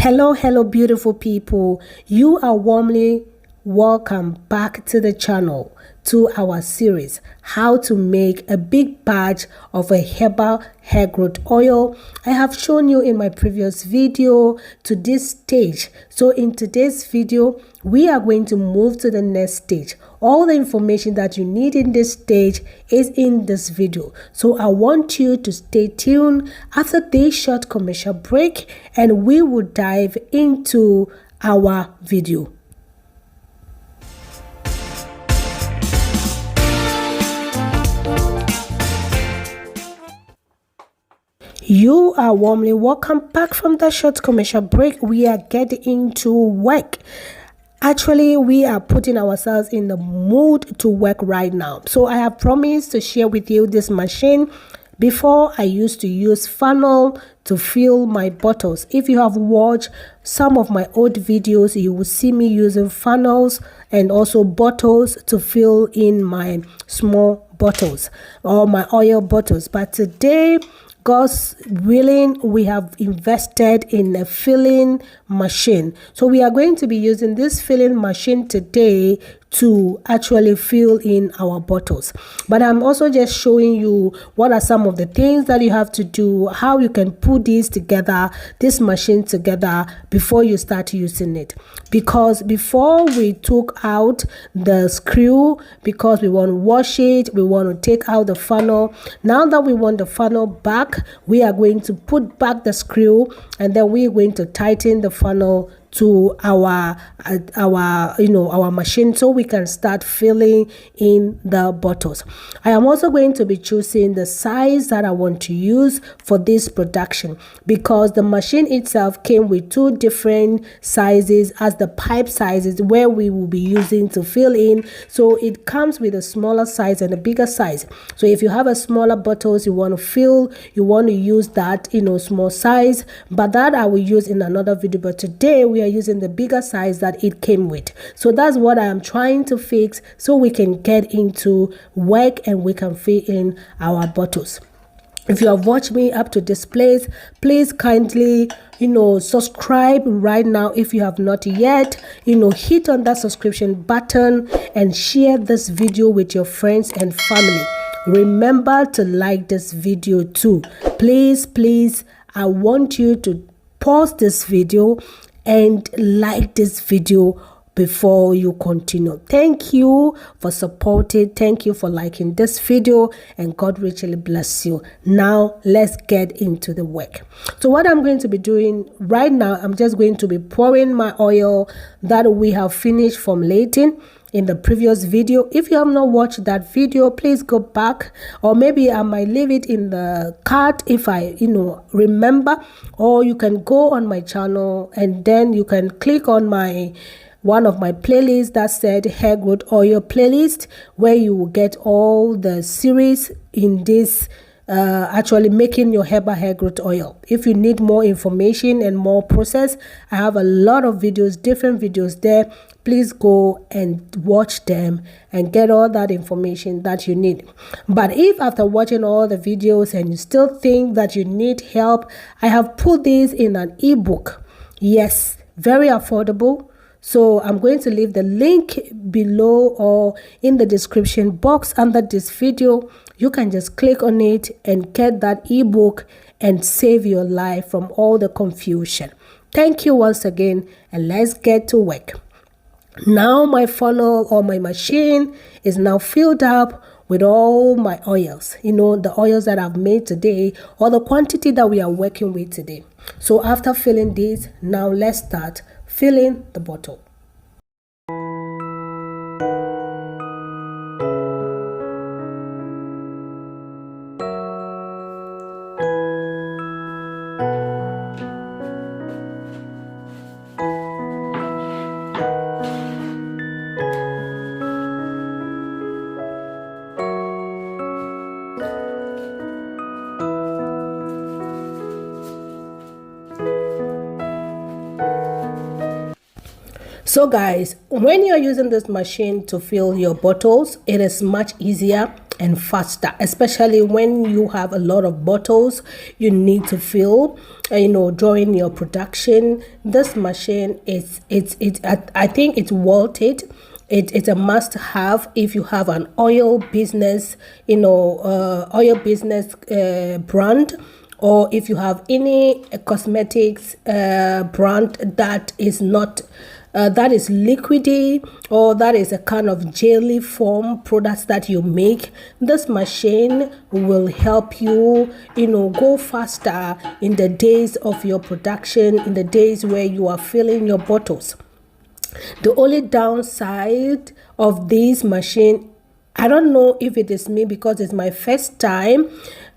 Hello beautiful people. You are warmly welcome back to the channel, to our series how to make a big batch of a herbal hair growth oil. I have shown you in my previous video to this stage. So in today's video we are going to move to the next stage. All the information that you need in this stage is in this video, so I want you to stay tuned after this short commercial break and we will dive into our video. You are warmly welcome back from the short commercial break. We are getting into work. Actually, we are putting ourselves in the mood to work right now. So I have promised to share with you this machine. Before, I used to use funnel to fill my bottles. If you have watched some of my old videos, you will see me using funnels and also bottles to fill in my small bottles or my oil bottles. But today, God's willing, we have invested in a filling machine. So we are going to be using this filling machine today to actually fill in our bottles. But I'm also just showing you what are some of the things that you have to do, how you can put this together, this machine together before you start using it. Because before we took out the screw, because we want to wash it, we want to take out the funnel. Now that we want the funnel back, we are going to put back the screw and then we are going to tighten the funnel to our machine so we can start filling in the bottles. I am also going to be choosing the size that I want to use for this production, because the machine itself came with two different sizes as the pipe sizes where we will be using to fill in. So it comes with a smaller size and a bigger size. So if you have a smaller bottles you want to fill, you want to use that small size, but that I will use in another video. But today we are using the bigger size that it came with. So that's what I am trying to fix so we can get into work and we can fill in our bottles. If you have watched me up to this place, please kindly subscribe right now if you have not yet. Hit on that subscription button and share this video with your friends and family. Remember to like this video too. Please, I want you to pause this video and like this video before you continue. Thank you for supporting, thank you for liking this video, and God richly bless you. Now let's get into the work. So what I'm going to be doing right now, I'm just going to be pouring my oil that we have finished formulating in the previous video. If you have not watched that video, please go back, or maybe I might leave it in the card if I remember, or you can go on my channel and then you can click on one of my playlists that said hair growth oil playlist, where you will get all the series in this actually making your herbal hair growth oil. If you need more information and more process, I have a lot of videos, different videos there. Please go and watch them and get all that information that you need. But if after watching all the videos and you still think that you need help, I have put this in an ebook. Yes, very affordable. So I'm going to leave the link below or in the description box under this video. You can just click on it and get that ebook and save your life from all the confusion. Thank you once again, and let's get to work. Now my funnel or my machine is now filled up with all my oils, the oils that I've made today, or the quantity that we are working with today. So after filling this, now let's start filling the bottle. So guys, when you're using this machine to fill your bottles, it is much easier and faster, especially when you have a lot of bottles you need to fill, during your production. This machine I think it's worth it. It's a must have if you have an oil business, oil business brand, or if you have any cosmetics brand that is not that is liquidy, or that is a kind of jelly form products that you make. This machine will help you, go faster in the days of your production, in the days where you are filling your bottles. The only downside of this machine, I don't know if it is me because it's my first time,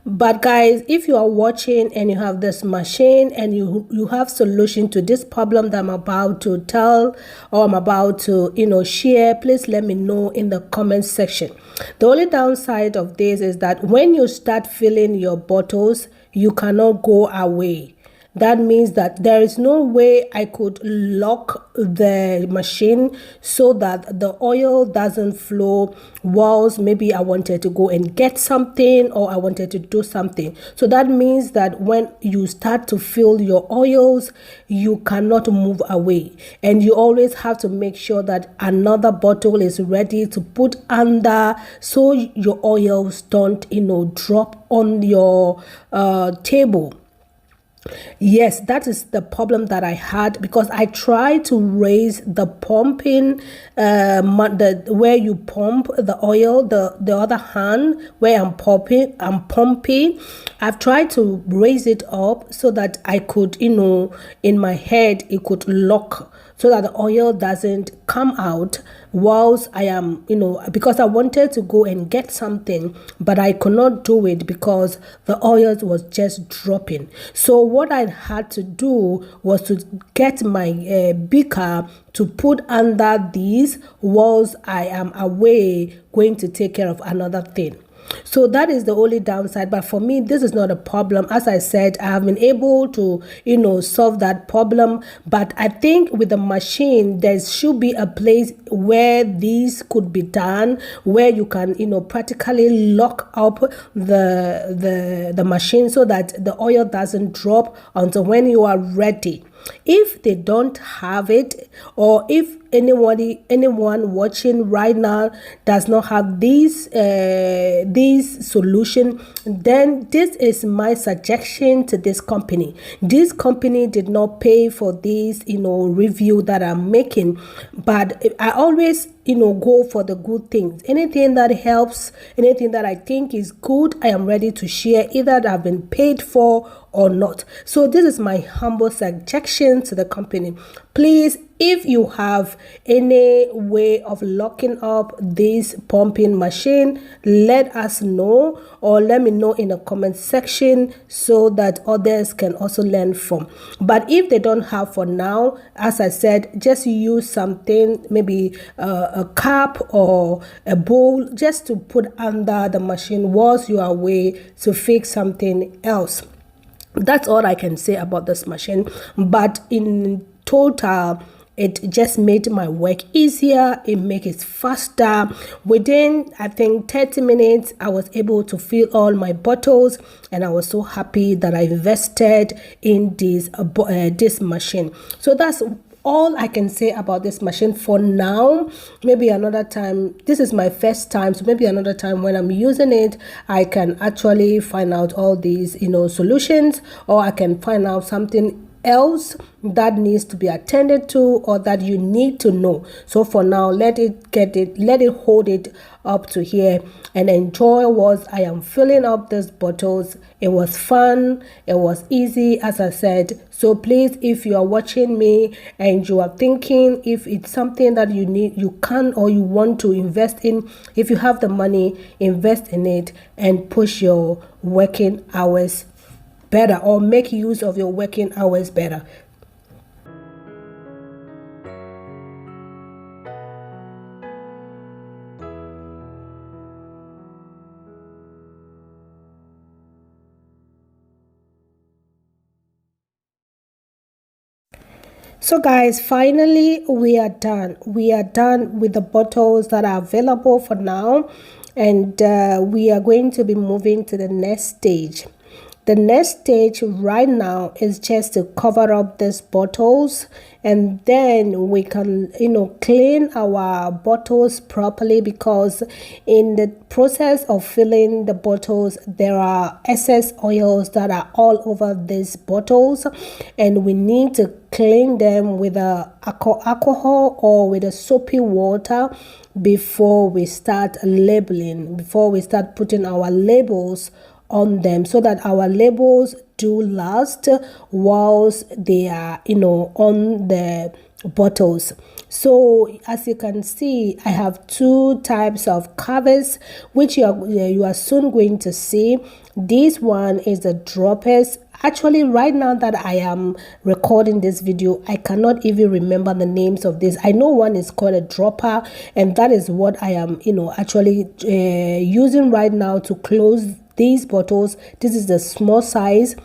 but guys, if you are watching and you have this machine and you have solution to this problem that I'm about to tell, or I'm about to share, please let me know in the comment section. The only downside of this is that when you start filling your bottles, you cannot go away. That means that there is no way I could lock the machine so that the oil doesn't flow whilst maybe I wanted to go and get something, or I wanted to do something. So that means that when you start to fill your oils, you cannot move away, and you always have to make sure that another bottle is ready to put under, so your oils don't drop on your table. Yes, that is the problem that I had, because I tried to raise the pumping, where you pump the oil, the other hand where I'm pumping. I've tried to raise it up so that I could, in my head, it could lock, so that the oil doesn't come out whilst I am, because I wanted to go and get something, but I could not do it because the oil was just dropping. So what I had to do was to get my beaker to put under these whilst I am away going to take care of another thing. So that is the only downside, but for me this is not a problem. As I said, I have been able to solve that problem. But I think with the machine there should be a place where these could be done, where you can practically lock up the machine so that the oil doesn't drop until when you are ready. If they don't have it, or if anyone watching right now does not have this solution, then this is my suggestion to this company. This company did not pay for this review that I'm making, but I always go for the good things. Anything that helps, anything that I think is good, I am ready to share, either that I've been paid for or not. So this is my humble suggestion to the company. Please, if you have any way of locking up this pumping machine, let us know, or let me know in the comment section so that others can also learn from. But if they don't have for now, as I said, just use something, maybe a cup or a bowl, just to put under the machine whilst you are away to fix something else. That's all I can say about this machine. But in total, it just made my work easier. It makes it faster. Within, I think, 30 minutes, I was able to fill all my bottles, and I was so happy that I invested in this machine. So that's all I can say about this machine for now. Maybe another time, this is my first time, so maybe another time when I'm using it, I can actually find out all these solutions, or I can find out something else that needs to be attended to, or that you need to know. So for now, let it hold it up to here and enjoy what I am filling up these bottles. It was fun, it was easy, as I said. So please, if you are watching me and you are thinking if it's something that you need, you can, or you want to invest in, if you have the money, invest in it and push your working hours better, or make use of your working hours better. So guys, finally we are done with the bottles that are available for now. and we are going to be moving to the next stage. The next stage right now is just to cover up these bottles, and then we can clean our bottles properly, because in the process of filling the bottles there are excess oils that are all over these bottles, and we need to clean them with alcohol or with a soapy water before we start labeling, before we start putting our labels on them, so that our labels do last whilst they are on the bottles. So as you can see, I have two types of covers which you are soon going to see. This one is the droppers. Actually, right now that I am recording this video, I cannot even remember the names of this. I know one is called a dropper, and that is what I am actually using right now to close these bottles. This is the small size.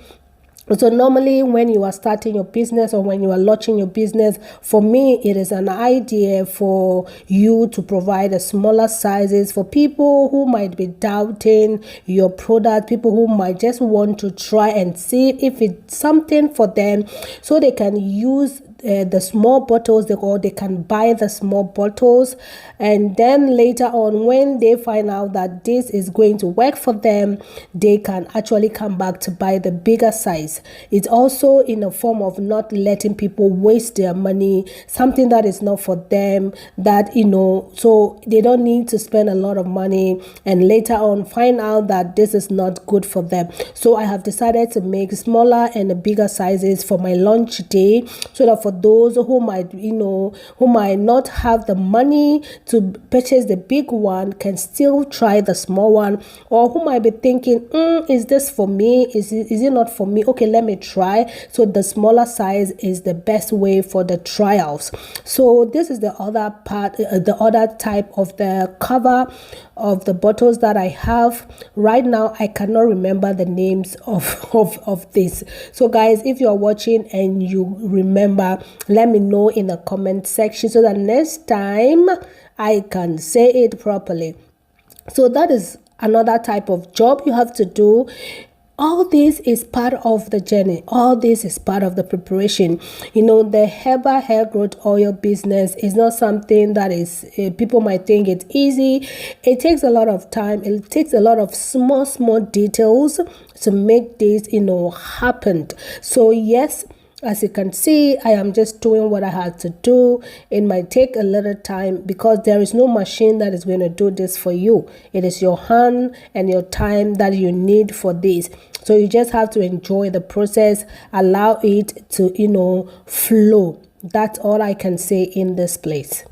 So normally when you are starting your business or when you are launching your business, for me it is an idea for you to provide a smaller sizes for people who might be doubting your product, people who might just want to try and see if it's something for them, so they can use the small bottles, or they can buy the small bottles, and then later on when they find out that this is going to work for them, they can actually come back to buy the bigger size. It's also in a form of not letting people waste their money, something that is not for them, that so they don't need to spend a lot of money and later on find out that this is not good for them. So I have decided to make smaller and bigger sizes for my launch day, so that for those who might not have the money to purchase the big one can still try the small one, or who might be thinking, is this for me, is it not for me, okay, let me try. So the smaller size is the best way for the trials. So this is the other part, the other type of the cover of the bottles that I have right now. I cannot remember the names of this. So guys, if you are watching and you remember, let me know in the comment section, so that next time I can say it properly. So that is another type of job you have to do. All this is part of the journey. All this is part of the preparation. The herbal hair growth oil business is not something that is, people might think it's easy. It takes a lot of time. It takes a lot of small details to make this, happen. So yes, as you can see, I am just doing what I had to do. It might take a little time because there is no machine that is going to do this for you. It is your hand and your time that you need for this. So you just have to enjoy the process, allow it to, flow. That's all I can say in this place.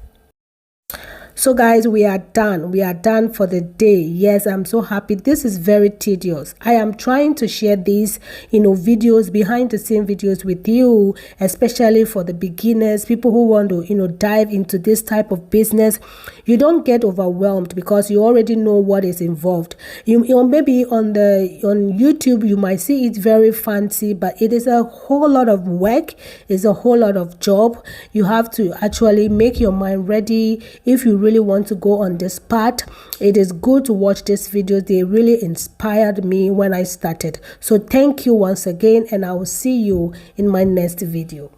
So guys, we are done for the day. Yes, I'm so happy. This is very tedious. I am trying to share these videos, behind the scene videos with you, especially for the beginners, people who want to dive into this type of business. You don't get overwhelmed because you already know what is involved. You maybe on YouTube you might see it very fancy, but it is a whole lot of work. It's a whole lot of job. You have to actually make your mind ready. If you really want to go on this path, it is good to watch these videos. They really inspired me when I started. So thank you once again, and I will see you in my next video.